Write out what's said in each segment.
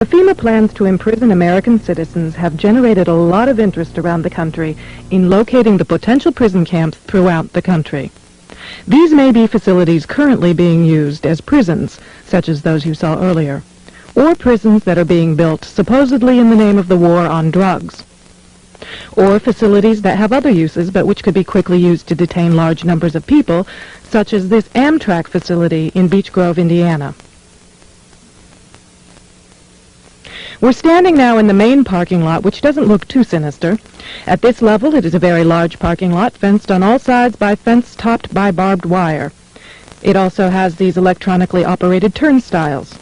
The FEMA plans to imprison American citizens have generated a lot of interest around the country in locating the potential prison camps throughout the country. These may be facilities currently being used as prisons, such as those you saw earlier, or prisons that are being built supposedly in the name of the war on drugs, or facilities that have other uses but which could be quickly used to detain large numbers of people, such as this Amtrak facility in Beech Grove, Indiana. We're standing now in the main parking lot, which doesn't look too sinister. At this level, it is a very large parking lot, fenced on all sides by fence topped by barbed wire. It also has these electronically operated turnstiles.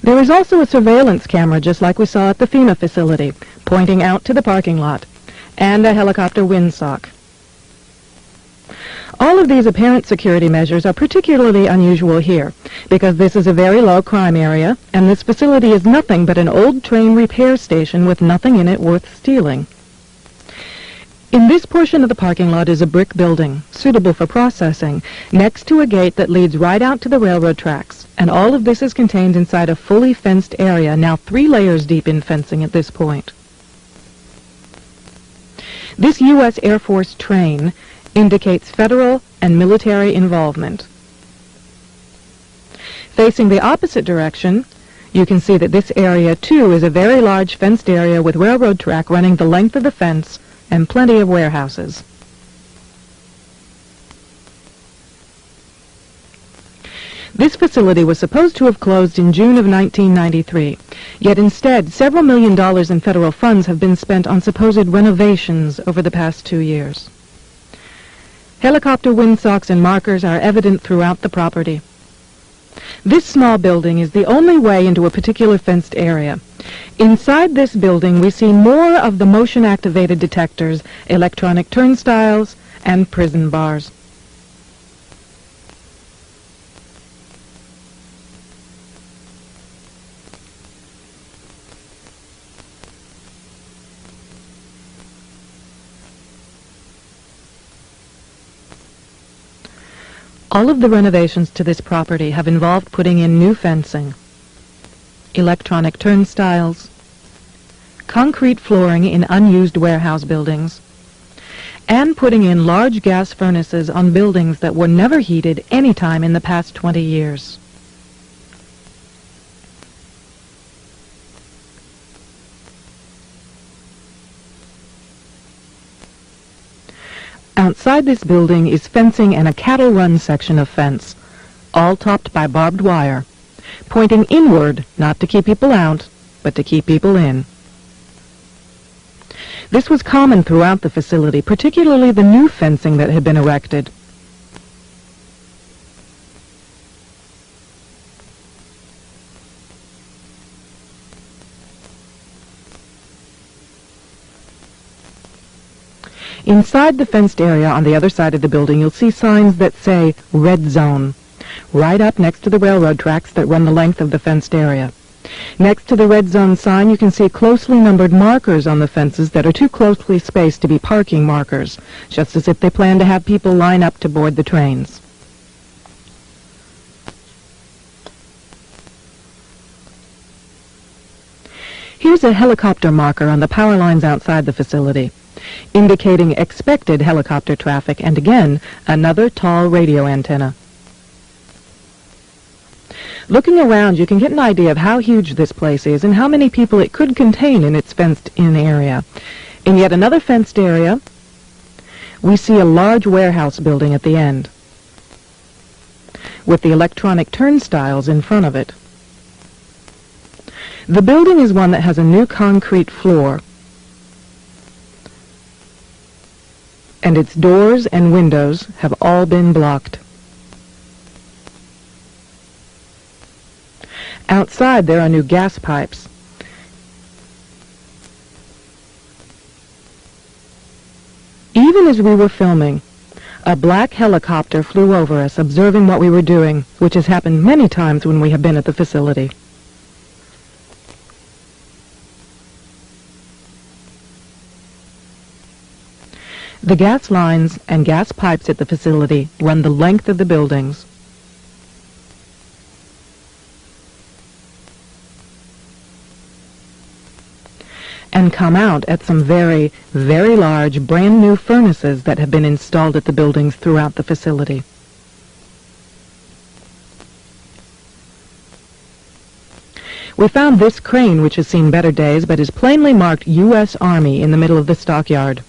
There is also a surveillance camera, just like we saw at the FEMA facility, pointing out to the parking lot, and a helicopter windsock. All of these apparent security measures are particularly unusual here, because this is a very low crime area, and this facility is nothing but an old train repair station with nothing in it worth stealing. In this portion of the parking lot is a brick building, suitable for processing, next to a gate that leads right out to the railroad tracks, and all of this is contained inside a fully fenced area, now 3 layers deep in fencing at this point. This U.S. Air Force train indicates federal and military involvement. Facing the opposite direction, you can see that this area, too, is a very large fenced area with railroad track running the length of the fence and plenty of warehouses. This facility was supposed to have closed in June of 1993, yet instead several $1 million in federal funds have been spent on supposed renovations over the past 2 years. Helicopter windsocks and markers are evident throughout the property. This small building is the only way into a particular fenced area. Inside this building, we see more of the motion-activated detectors, electronic turnstiles, and prison bars. All of the renovations to this property have involved putting in new fencing, electronic turnstiles, concrete flooring in unused warehouse buildings, and putting in large gas furnaces on buildings that were never heated any time in the past 20 years. Outside this building is fencing and a cattle run section of fence, all topped by barbed wire, pointing inward, not to keep people out, but to keep people in. This was common throughout the facility, particularly the new fencing that had been erected. Inside the fenced area on the other side of the building, you'll see signs that say Red Zone, right up next to the railroad tracks that run the length of the fenced area. Next to the Red Zone sign, you can see closely numbered markers on the fences that are too closely spaced to be parking markers, just as if they plan to have people line up to board the trains. Here's a helicopter marker on the power lines outside the facility, indicating expected helicopter traffic, and again, another tall radio antenna. Looking around, you can get an idea of how huge this place is and how many people it could contain in its fenced-in area. In yet another fenced area, we see a large warehouse building at the end, with the electronic turnstiles in front of it. The building is one that has a new concrete floor, and its doors and windows have all been blocked. Outside, there are new gas pipes. Even as we were filming, a black helicopter flew over us, observing what we were doing, which has happened many times when we have been at the facility. The gas lines and gas pipes at the facility run the length of the buildings. And come out at some very, very large, brand new furnaces that have been installed at the buildings throughout the facility. We found this crane, which has seen better days, but is plainly marked U.S. Army in the middle of the stockyard.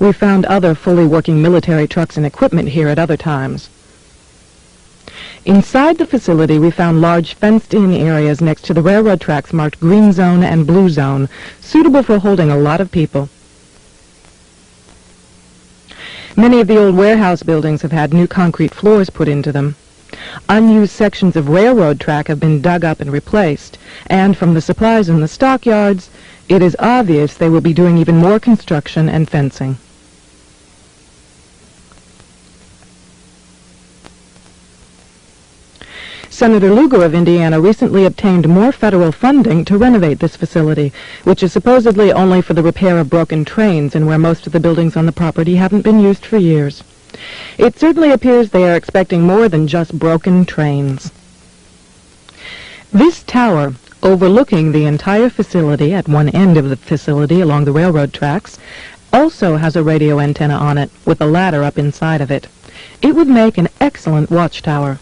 We found other fully working military trucks and equipment here at other times. Inside the facility, we found large fenced-in areas next to the railroad tracks marked green zone and blue zone, suitable for holding a lot of people. Many of the old warehouse buildings have had new concrete floors put into them. Unused sections of railroad track have been dug up and replaced, and from the supplies in the stockyards, it is obvious they will be doing even more construction and fencing. Senator Lugar of Indiana recently obtained more federal funding to renovate this facility, which is supposedly only for the repair of broken trains and where most of the buildings on the property haven't been used for years. It certainly appears they are expecting more than just broken trains. This tower, overlooking the entire facility at one end of the facility along the railroad tracks, also has a radio antenna on it with a ladder up inside of it. It would make an excellent watchtower.